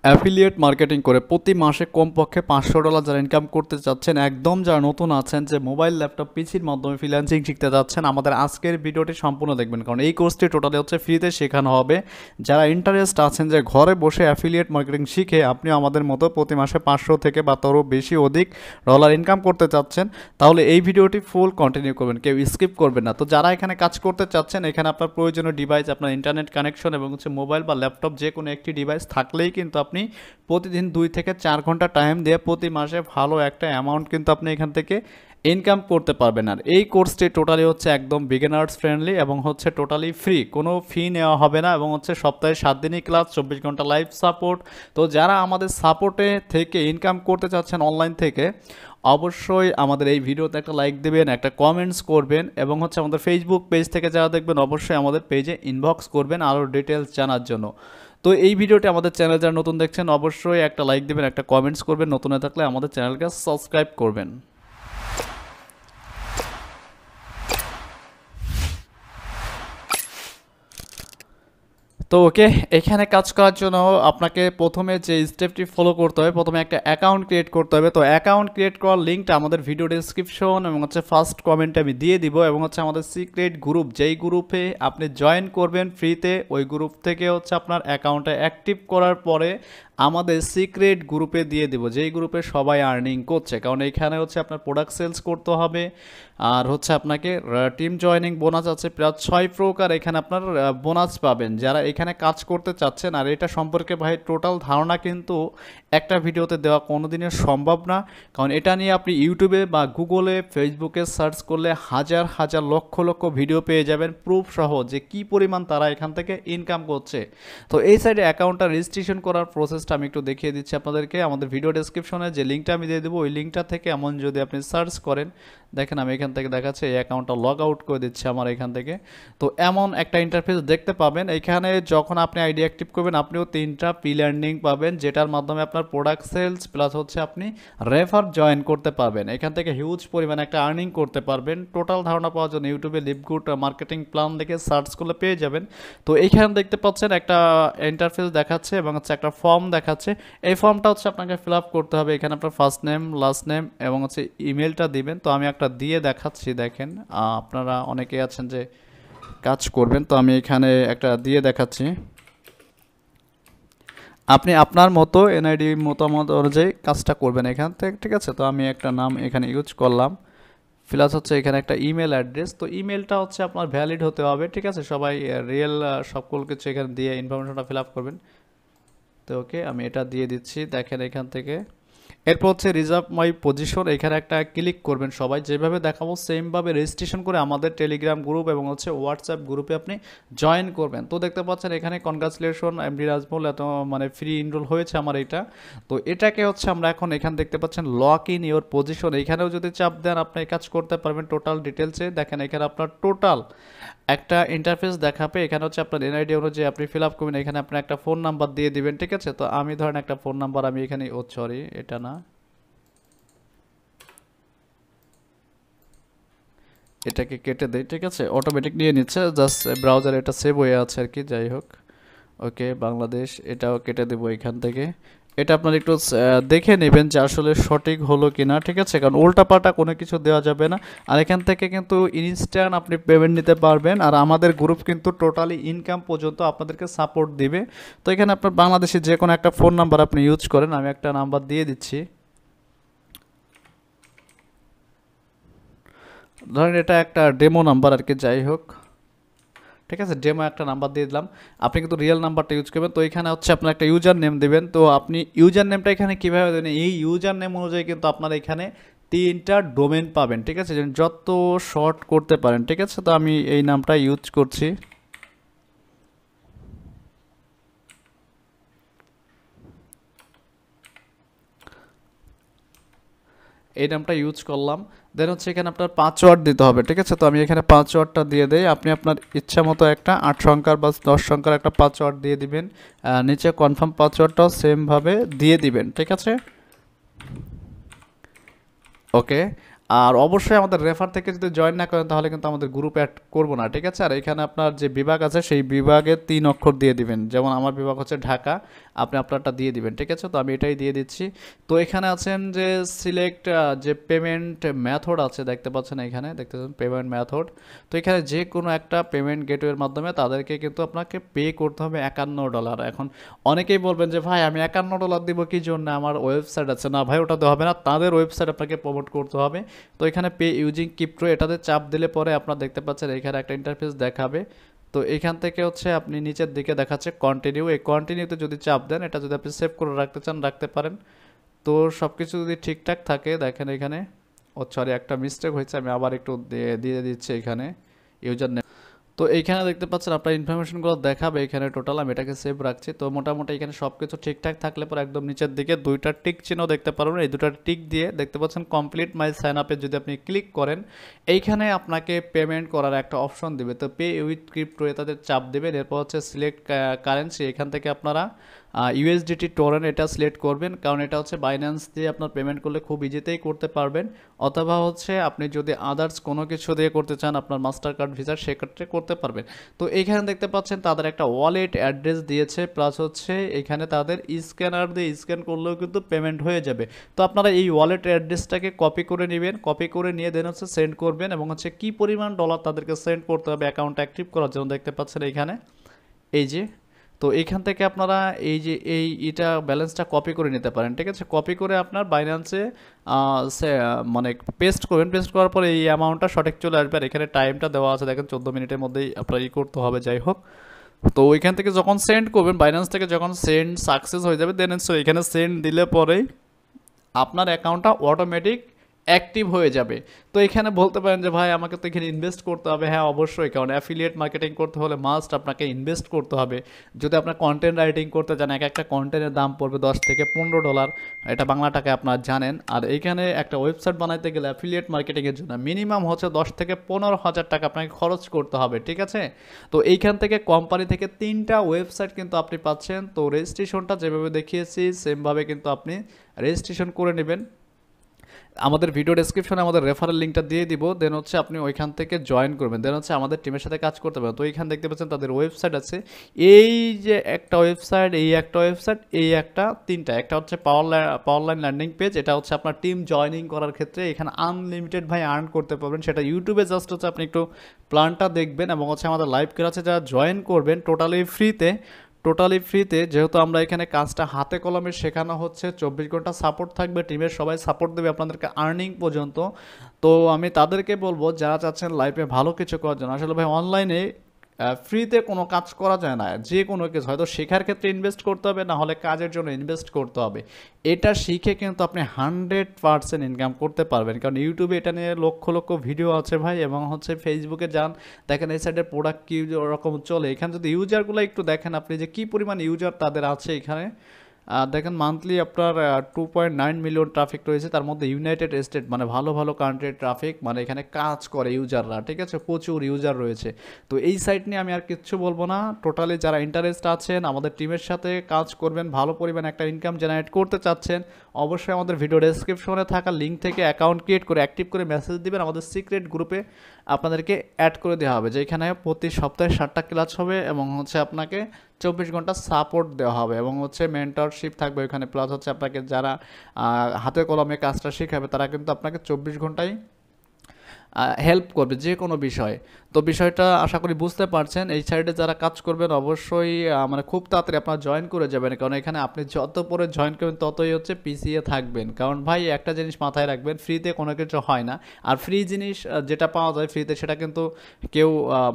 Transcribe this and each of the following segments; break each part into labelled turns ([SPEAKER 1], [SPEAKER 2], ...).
[SPEAKER 1] Affiliate marketing করে প্রতি মাসে কমপক্ষে $500 যারা ইনকাম করতে চাচ্ছেন, একদম যারা নতুন আছেন, যে মোবাইল ল্যাপটপ পিসির মাধ্যমে ফ্রিল্যান্সিং শিখতে যাচ্ছেন, আমাদের আজকের ভিডিওটি সম্পূর্ণ দেখবেন, কারণ এই কোর্সটি টোটালি হচ্ছে ফ্রিতে শেখানো হবে। যারা ইন্টারেস্ট আছেন যে ঘরে বসে অ্যাফিলিয়েট মার্কেটিং শিখে আপনি আমাদের মতো প্রতি মাসে 500 থেকে বা তারও বেশি অধিক ডলার ইনকাম করতে চাচ্ছেন, তাহলে এই ভিডিওটি ফুল কন্টিনিউ করবেন, কেউ স্কিপ করবেন না। তো যারা এখানে কাজ করতে চাচ্ছেন, এখানে আপনার প্রয়োজনীয় ডিভাইস, আপনার ইন্টারনেট কানেকশন এবং হচ্ছে মোবাইল বা ল্যাপটপ যে কোনো একটি ডিভাইস থাকলেই কিন্তু আপনি প্রতিদিন 2 থেকে 4 ঘন্টা টাইম দিয়ে প্রতি মাসে ভালো একটা অ্যামাউন্ট কিন্তু আপনি এখান থেকে ইনকাম করতে পারবেন। আর এই কোর্সটি টোটালি হচ্ছে একদম বিগিনার্স ফ্রেন্ডলি এবং হচ্ছে টোটালি ফ্রি, কোনো ফি নেওয়া হবে না, এবং হচ্ছে সপ্তাহে 7 দিনই ক্লাস, 24 ঘন্টা লাইভ সাপোর্ট। তো যারা আমাদের সাপোর্টে থেকে ইনকাম করতে চাচ্ছেন অনলাইন থেকে, অবশ্যই আমাদের এই ভিডিওতে একটা লাইক দেবেন, একটা কমেন্টস করবেন, এবং হচ্ছে আমাদের ফেসবুক পেজ থেকে যারা দেখবেন অবশ্যই আমাদের পেজে ইনবক্স করবেন আরও ডিটেলস জানার জন্য। তো এই ভিডিওটি আমাদের চ্যানেল যারা নতুন দেখছেন অবশ্যই একটা লাইক দেবেন, একটা কমেন্টস করবেন, নতুন হয়ে থাকলে আমাদের চ্যানেলকে সাবস্ক্রাইব করবেন। তো ওকে, এখানে কাজ করার জন্য আপনাকে প্রথমে যে স্টেপটি ফলো করতে হবে, প্রথমে একটা অ্যাকাউন্ট ক্রিয়েট করতে হবে। তো অ্যাকাউন্ট ক্রিয়েট করার লিঙ্কটা আমাদের ভিডিও ডেসক্রিপশন এবং হচ্ছে ফার্স্ট কমেন্টে আমি দিয়ে দিব, এবং হচ্ছে আমাদের সিক্রেট গ্রুপ, যেই গ্রুপে আপনি জয়েন করবেন ফ্রিতে, ওই গ্রুপ থেকে হচ্ছে আপনার অ্যাকাউন্টটা অ্যাক্টিভ করার পরে আমাদের সিক্রেট গ্রুপে দিয়ে দেব, যেই গ্রুপে সবাই আর্নিং করছে, কারণ এখানে হচ্ছে আপনার প্রোডাক্ট সেলস করতে হবে, আর হচ্ছে আপনাকে টিম জয়নিং বোনাস আছে প্রায় 6 প্রকার, এখানে আপনার বোনাস পাবেন যারা এখানে কাজ করতে চাচ্ছেন। আর এটা সম্পর্কে ভাই টোটাল ধারণা কিন্তু একটা ভিডিওতে দেওয়া কোনোদিনই সম্ভব না, কারণ এটা নিয়ে আপনি ইউটিউবে বা গুগলে ফেসবুকে সার্চ করলে হাজার হাজার লক্ষ লক্ষ ভিডিও পেয়ে যাবেন প্রুফ সহ, যে কি পরিমাণ তারা এখান থেকে ইনকাম করছে। তো এই সাইডে অ্যাকাউন্টটা রেজিস্ট্রেশন করার প্রসেসটা আমি একটু দেখিয়ে দিচ্ছি আপনাদেরকে। আমাদের ভিডিও ডেসক্রিপশনে যে লিঙ্কটা আমি দিয়ে দেবো, ওই লিঙ্কটা থেকে এমন যদি আপনি সার্চ করেন, দেখেন আমি এখান থেকে দেখাচ্ছে এই অ্যাকাউন্টটা লগ আউট করে দিচ্ছে আমার এখান থেকে। তো এমন একটা ইন্টারফেস দেখতে পাবেন। এখানে যখন আপনি আইডি অ্যাক্টিভ করবেন, আপনিও 3টা পি লার্নিং পাবেন, যেটার মাধ্যমে আপনার প্রোডাক্ট সেলস প্লাস হচ্ছে আপনি রেফার জয়েন করতে পারবেন, এখান থেকে হিউজ পরিমাণে একটা আর্নিং করতে পারবেন। টোটাল ধারণা পাওয়ার জন্য ইউটিউবে লিভগুড মার্কেটিং প্ল্যান দেখে সার্চ করলে পেয়ে যাবেন। তো এইখানে দেখতে পাচ্ছেন একটা ইন্টারফেস দেখাচ্ছে এবং হচ্ছে একটা ফর্ম দেখাচ্ছে। এই ফর্মটা হচ্ছে আপনাকে ফিল আপ করতে হবে। এখানে আপনার ফার্স্ট নেম, লাস্ট নেম এবং হচ্ছে ইমেলটা দিবেন। তো আমি একটা দিয়ে দেখাচ্ছি, দেখেন আপনারা অনেকেই আছেন যে কাজ করবেন, তো আমি এখানে একটা দিয়ে দেখাচ্ছি। আপনি আপনার মতো এনআইডি মতামত অনুযায়ী কাজটা করবেন এখান থেকে, ঠিক আছে। তো আমি একটা নাম এখানে ইউজ করলাম, প্লাস হচ্ছে এখানে একটা ইমেল অ্যাড্রেস। তো ইমেলটা হচ্ছে আপনার ভ্যালিড হতে হবে, ঠিক আছে। সবাই রিয়েল সকল কিছু এখানে দিয়ে ইনফরমেশনটা ফিল আপ করবেন। তো ওকে, আমি এটা দিয়ে দিচ্ছি, দেখেন এখান থেকে। এরপর হচ্ছে রিজার্ভ মাই পজিশন, এখানে একটা ক্লিক করবেন। সবাই যেভাবে দেখাবো সেমভাবে রেজিস্ট্রেশন করে আমাদের টেলিগ্রাম গ্রুপ এবং হচ্ছে হোয়াটসঅ্যাপ গ্রুপে আপনি জয়েন করবেন। তো দেখতে পাচ্ছেন এখানে কনগ্রাচুলেশন এমডি রাজমল, এত মানে ফ্রি ইনরোল হয়েছে আমার এটা। তো এটাকে হচ্ছে আমরা এখন এখানে দেখতে পাচ্ছেন লক ইন ইওর পজিশন, এখানেও যদি চাপ দেন আপনি কাজ করতে পারবেন টোটাল ডিটেলসে। দেখেন এখানে আপনার টোটাল একটা ইন্টারফেস দেখাবে, এখানে হচ্ছে আপনার এনআইডি অনুযায়ী আপনি ফিল আপ করবেন, এখানে আপনি একটা ফোন নাম্বার দিয়ে দিবেন, ঠিক আছে। তো আমি ধরেন একটা ফোন নাম্বার আমি এখানে, ও সরি এটা না, এটাকে কেটে দেই, ঠিক আছে। অটোমেটিক নিয়ে নিচ্ছে, জাস্ট ব্রাউজারে এটা সেভ হয়ে আছে আর কি, যাই হোক। ওকে, বাংলাদেশ এটাও কেটে দেবো এখান থেকে। এটা আপনার একটু দেখে নেবেন যে আসলে সঠিক হলো কিনা, ঠিক আছে, কারণ উল্টাপাল্টা কোনো কিছু দেওয়া যাবে না। আর এখান থেকে কিন্তু ইনস্ট্যান্ট আপনি পেমেন্ট নিতে পারবেন, আর আমাদের গ্রুপ কিন্তু টোটালি ইনকাম পর্যন্ত আপনাদেরকে সাপোর্ট দিবে। তো এখানে আপনার বাংলাদেশে যে কোনো একটা ফোন নাম্বার আপনি ইউজ করেন, আমি একটা নাম্বার দিয়ে দিচ্ছি, ধরেন এটা একটা ডেমো নাম্বার আর কি, যাই হোক, ঠিক আছে। ডেমো একটা নাম্বার দিয়ে দিলাম, আপনি কিন্তু রিয়েল নাম্বারটা ইউজ করবেন। তো এখানে হচ্ছে আপনার একটা ইউজার নেম দেবেন। তো আপনি ইউজার নেমটা এখানে কীভাবে দেবেন, এই ইউজার নেম অনুযায়ী কিন্তু আপনার এখানে 3টা ডোমেন পাবেন, ঠিক আছে, যত শর্ট করতে পারেন, ঠিক আছে। তো আমি এই নামটা ইউজ করছি, এই নামটা ইউজ করলাম। দেন হচ্ছে এখানে আপনার পাসওয়ার্ড দিতে হবে, ঠিক আছে। তো আমি এখানে পাসওয়ার্ডটা দিয়ে দেই, আপনি আপনার ইচ্ছা মতো একটা 8 সংখ্যার বা 10 সংখ্যার একটা পাসওয়ার্ড দিয়ে দিবেন। নিচে কনফার্ম পাসওয়ার্ডটাও সেমভাবে দিয়ে দিবেন, ঠিক আছে। ওকে, আর অবশ্যই আমাদের রেফার থেকে যদি জয়েন না করেন তাহলে কিন্তু আমাদের গ্রুপে অ্যাড করবো না, ঠিক আছে। আর এখানে আপনার যে বিভাগ আছে সেই বিভাগে 3 অক্ষর দিয়ে দিবেন, যেমন আমার বিভাগ হচ্ছে ঢাকা, আপনি আপনারটা দিয়ে দিবেন, ঠিক আছে। তো আমি এটাই দিয়ে দিচ্ছি। তো এখানে আছেন যে সিলেক্ট যে পেমেন্ট মেথড আছে, দেখতে পাচ্ছেন এখানে দেখতে পাচ্ছেন পেমেন্ট মেথড। তো এখানে যে কোনো একটা পেমেন্ট গেটওয়ের মাধ্যমে তাদেরকে কিন্তু আপনাকে পে করতে হবে $51। এখন অনেকেই বলবেন যে ভাই আমি $51 দিব কি জন্য, আমার ওয়েবসাইট আছে। না ভাই, ওটা দেওয়া হবে না, তাদের ওয়েবসাইট আপনাকে প্রমোট করতে হবে। তো এখানে পে ইউজিং ক্রিপ্টো এটাতে চাপ দিলে পরে আপনারা দেখতে পাচ্ছেন এখানে একটা ইন্টারফেস দেখাবে। তো এখান থেকে হচ্ছে আপনি নিচের দিকে দেখাচ্ছে কন্টিনিউ, এই কন্টিনিউতে যদি চাপ দেন, এটা যদি আপনি সেভ করে রাখতে চান রাখতে পারেন। তো সব কিছু যদি ঠিকঠাক থাকে, দেখেন এখানে সরি একটা মিস্টেক হয়েছে, আমি আবার একটু দিয়ে দিচ্ছি এখানে ইউজার নেম। তো এইখানে দেখতে পাচ্ছেন আপনার ইনফরমেশনগুলো দেখাবে এখানে টোটাল, আমি এটাকে সেভ রাখছি। তো মোটামুটি এখানে সব কিছু ঠিকঠাক থাকলে পরে একদম নিচের দিকে 2টা টিক চিহ্ন দেখতে পারবেন, এই 2টা টিক দিয়ে দেখতে পাচ্ছেন কমপ্লিট মাই সাইন আপে যদি আপনি ক্লিক করেন, এইখানে আপনাকে পেমেন্ট করার একটা অপশন দিবে। তো পে উইথ ক্রিপ্টো তাদের চাপ দেবেন, এরপর হচ্ছে সিলেক্ট কারেন্সি, এখান থেকে আপনারা ইউএসডিটি টোরেন্ট এটা সিলেক্ট করবেন, কারণ এটা হচ্ছে বাইন্যান্স দিয়ে আপনার পেমেন্ট করলে খুব ইজিতেই করতে পারবেন। অথবা হচ্ছে আপনি যদি আদার্স কোনো কিছু দিয়ে করতে চান, আপনার মাস্টার কার্ড ভিসা, সেক্ষেত্রে করতে পারবেন। তো এইখানে দেখতে পাচ্ছেন তাদের একটা ওয়ালেট অ্যাড্রেস দিয়েছে, প্লাস হচ্ছে এখানে তাদের স্ক্যানার দিয়ে স্ক্যান করলেও কিন্তু পেমেন্ট হয়ে যাবে। তো আপনারা এই ওয়ালেট অ্যাড্রেসটাকে কপি করে নেবেন, কপি করে নিয়ে দেন হচ্ছে সেন্ড করবেন, এবং হচ্ছে কী পরিমাণ ডলার তাদেরকে সেন্ড করতে হবে অ্যাকাউন্ট অ্যাক্টিভ করার জন্য দেখতে পাচ্ছেন এইখানে এই যে। তো এইখান থেকে আপনারা এই যে এটা ব্যালেন্সটা কপি করে নিতে পারেন, ঠিক আছে। কপি করে আপনার বাইন্যান্সে মানে পেস্ট করবেন, পেস্ট করার পরে এই অ্যামাউন্টটা সঠিক চলে আসবে। আর এখানে টাইমটা দেওয়া আছে, দেখেন 14 মিনিটের মধ্যেই আপনার করতে হবে, যাই হোক। তো ওইখান থেকে যখন সেন্ড করবেন, বাইন্যান্স থেকে যখন সেন্ড সাকসেস হয়ে যাবে, দেন এখানে সেন্ড দিলে পরেই আপনার অ্যাকাউন্টটা অটোমেটিক অ্যাক্টিভ হয়ে যাবে। তো এখানে বলতে পারেন যে ভাই আমাকে তো এখানে ইনভেস্ট করতে হবে। হ্যাঁ অবশ্যই, কারণ অ্যাফিলিয়েট মার্কেটিং করতে হলে মাস্ট আপনাকে ইনভেস্ট করতে হবে। যদি আপনার কন্টেন্ট রাইটিং করতে চান, একটা কন্টেন্টের দাম পড়বে $10 থেকে $15, এটা বাংলা টাকায় আপনারা জানেন। আর এইখানে একটা ওয়েবসাইট বানাইতে গেলে অ্যাফিলিয়েট মার্কেটিংয়ের জন্য মিনিমাম হচ্ছে $10 থেকে $15,000 আপনাকে খরচ করতে হবে, ঠিক আছে। তো এইখান থেকে কোম্পানি থেকে 3টা ওয়েবসাইট কিন্তু আপনি পাচ্ছেন। তো রেজিস্ট্রেশনটা যেভাবে দেখিয়েছি সেমভাবে কিন্তু আপনি রেজিস্ট্রেশন করে নেবেন। আমাদের ভিডিও ডেসক্রিপশনে আমাদের রেফারেল লিঙ্কটা দিয়ে দিব, দেন হচ্ছে আপনি ওইখান থেকে জয়েন করবেন, দেন হচ্ছে আমাদের টিমের সাথে কাজ করতে পারবেন। তো এইখানে দেখতে পাচ্ছেন তাদের ওয়েবসাইট আছে, এই যে একটা ওয়েবসাইট, এই একটা ওয়েবসাইট, এই একটা, 3টা। একটা হচ্ছে পাওয়ারলাইন ল্যান্ডিং পেজ, এটা হচ্ছে আপনার টিম জয়েনিং করার ক্ষেত্রে এখানে আনলিমিটেড ভাই আর্ন করতে পারবেন। সেটা ইউটিউবে জাস্ট হচ্ছে আপনি একটু প্ল্যানটা দেখবেন, এবং হচ্ছে আমাদের লাইভ ক্লাসে যারা জয়েন করবেন টোটালি ফ্রিতে, যেহেতু আমরা এখানে কাজটা হাতে কলমে শেখানো হচ্ছে, 24 ঘন্টা সাপোর্ট থাকবে, টিমের সবাই সাপোর্ট দেবে আপনাদেরকে আর্নিং পর্যন্ত। তো আমি তাদেরকে বলবো যারা চাচ্ছেন লাইফে ভালো কিছু করার জন্য, আসলে ভাই অনলাইনে ফ্রিতে কোনো কাজ করা যায় না। যে কোনো কিছু হয়তো শেখার ক্ষেত্রে ইনভেস্ট করতে হবে, না হলে কাজের জন্য ইনভেস্ট করতে হবে। এটা শিখে কিন্তু আপনি 100% ইনকাম করতে পারবেন, কারণ ইউটিউবে এটা নিয়ে লক্ষ লক্ষ ভিডিও আছে ভাই, এবং হচ্ছে ফেসবুকে যান, দেখেন এই সাইডে প্রোডাক্ট কী রকম চলে। এখানে যদি ইউজারগুলো একটু দেখেন আপনি যে কী পরিমাণ ইউজার তাদের আছে এখানে, দেখেন মান্থলি আপনার 2.9 মিলিয়ন ট্রাফিক রয়েছে, তার মধ্যে ইউনাইটেড স্টেট মানে ভালো ভালো কান্ট্রির ট্রাফিক, মানে এখানে কাজ করে ইউজাররা, ঠিক আছে, প্রচুর ইউজার রয়েছে। তো এই সাইট নিয়ে আমি আর কিচ্ছু বলবো না। টোটালি যারা ইন্টারেস্ট আছেন আমাদের টিমের সাথে কাজ করবেন, ভালো পরিমাণ একটা ইনকাম জেনারেট করতে চাচ্ছেন, অবশ্যই আমাদের ভিডিও ডেসক্রিপশনে থাকা লিঙ্ক থেকে অ্যাকাউন্ট ক্রিয়েট করে অ্যাক্টিভ করে মেসেজ দিবেন, আমাদের সিক্রেট গ্রুপে আপনাদেরকে অ্যাড করে দেওয়া হবে, যেখানে প্রতি সপ্তাহে 7টা ক্লাস হবে, এবং হচ্ছে আপনাকে 24 ঘন্টা সাপোর্ট দেওয়া হবে, এবং হচ্ছে মেন্টরশিপ থাকবে ওইখানে। প্লাস হচ্ছে আপনাকে যারা হাতে কলমে কাজটা শেখাবে তারা কিন্তু আপনাকে 24 ঘন্টায় হেল্প করবে যে কোনো বিষয়ে। তো বিষয়টা আশা করি বুঝতে পারছেন। এই সাইডে যারা কাজ করবেন অবশ্যই মানে খুব তাড়াতাড়ি আপনারা জয়েন করে যাবেন, কারণ এখানে আপনি যত পরে জয়েন করবেন ততই হচ্ছে পিছিয়ে থাকবেন। কারণ ভাই একটা জিনিস মাথায় রাখবেন, ফ্রিতে কোনো কিছু হয় না। আর ফ্রি জিনিস যেটা পাওয়া যায় ফ্রিতে, সেটা কিন্তু কেউ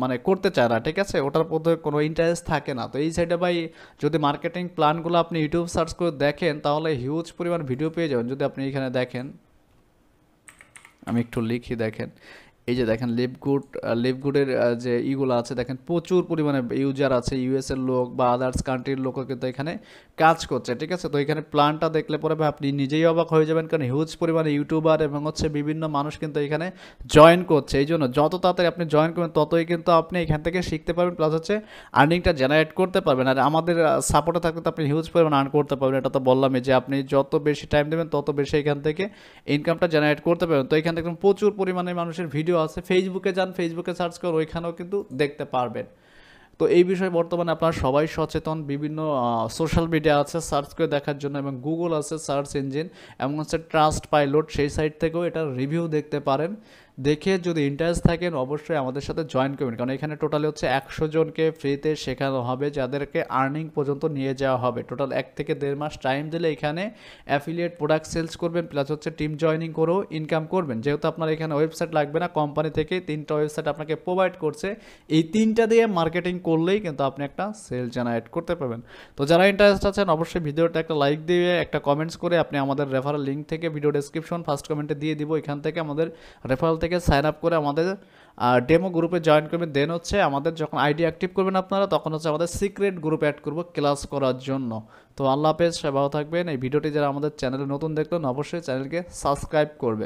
[SPEAKER 1] মানে করতে চায় না, ঠিক আছে, ওটার মধ্যে কোনো ইন্টারেস্ট থাকে না। তো এই সাইডে ভাই যদি মার্কেটিং প্ল্যানগুলো আপনি ইউটিউব সার্চ করে দেখেন তাহলে হিউজ পরিমাণ ভিডিও পেয়ে যাবেন। যদি আপনি এখানে দেখেন, আমি একটু লিখি, দেখেন এই যে দেখেন লিভগুডের যে ইগুলো আছে দেখেন প্রচুর পরিমাণে ইউজার আছে, ইউএস এর লোক বা আদার্স কান্ট্রির লোকও কিন্তু এখানে কাজ করছে, ঠিক আছে। তো এখানে প্ল্যানটা দেখলে পরে ভাই আপনি নিজেই অবাক হয়ে যাবেন, কারণ হিউজ পরিমাণে ইউটিউবার এবং হচ্ছে বিভিন্ন মানুষ কিন্তু এখানে জয়েন করছে। এই জন্য যত তাড়াতাড়ি আপনি জয়েন করবেন ততই কিন্তু আপনি এখান থেকে শিখতে পারবেন, প্লাস হচ্ছে আর্নিংটা জেনারেট করতে পারবেন। আর আমাদের সাপোর্টে থাকলে তো আপনি হিউজ পরিমাণ আর্ন করতে পারবেন, এটা তো বললামই যে আপনি যত বেশি টাইম দেবেন তত বেশি এখান থেকে ইনকামটা জেনারেট করতে পারবেন। তো এখান থেকে প্রচুর পরিমাণে মানুষের ভিডিও আছে, ফেসবুকে যান, ফেসবুকে সার্চ করে ওইখানেও কিন্তু দেখতে পারবেন। তো এই বিষয়ে বর্তমানে আপনারা সবাই সচেতন, বিভিন্ন সোশ্যাল মিডিয়া আছে সার্চ করে দেখার জন্য, এবং গুগল আছে সার্চ ইঞ্জিন, এবং হচ্ছে ট্রাস্ট পাইলট, সেই সাইট থেকেও এটার রিভিউ দেখতে পারেন। দেখে যদি ইন্টারেস্ট থাকেন অবশ্যই আমাদের সাথে জয়েন করবেন, কারণ এখানে টোটালি হচ্ছে 100 জনকে ফ্রিতে শেখানো হবে, যাদেরকে আর্নিং পর্যন্ত নিয়ে যাওয়া হবে। টোটাল 1 থেকে 1.5 মাস টাইম দিলে এখানে অ্যাফিলিয়েট প্রোডাক্ট সেলস করবেন, প্লাস হচ্ছে টিম জয়নিং করেও ইনকাম করবেন। যেহেতু আপনার এখানে ওয়েবসাইট লাগবে না, কোম্পানি থেকে 3টা ওয়েবসাইট আপনাকে প্রোভাইড করছে, এই 3টা দিয়ে মার্কেটিং করলেই কিন্তু আপনি একটা সেল জেনারেট করতে পারবেন। তো যারা ইন্টারেস্ট আছেন অবশ্যই ভিডিওটা একটা লাইক দিয়ে একটা কমেন্টস করে আপনি আমাদের রেফারেল লিঙ্ক থেকে, ভিডিও ডেসক্রিপশন ফার্স্ট কমেন্টে দিয়ে দিব, এখান থেকে আমাদের রেফারেল থেকে সাইন আপ করে আমাদের ডেমো গ্রুপে জয়েন করবেন। দেন হচ্ছে আমাদের যখন আইডি অ্যাক্টিভ করবেন আপনারা, তখন হচ্ছে আমাদের সিক্রেট গ্রুপে অ্যাড করব ক্লাস করার জন্য। তো আল্লাহ হাফেজ, সবাই ভালো থাকবেন। এই ভিডিওটি যারা আমাদের চ্যানেলে নতুন দেখলেন অবশ্যই চ্যানেলকে সাবস্ক্রাইব করবেন।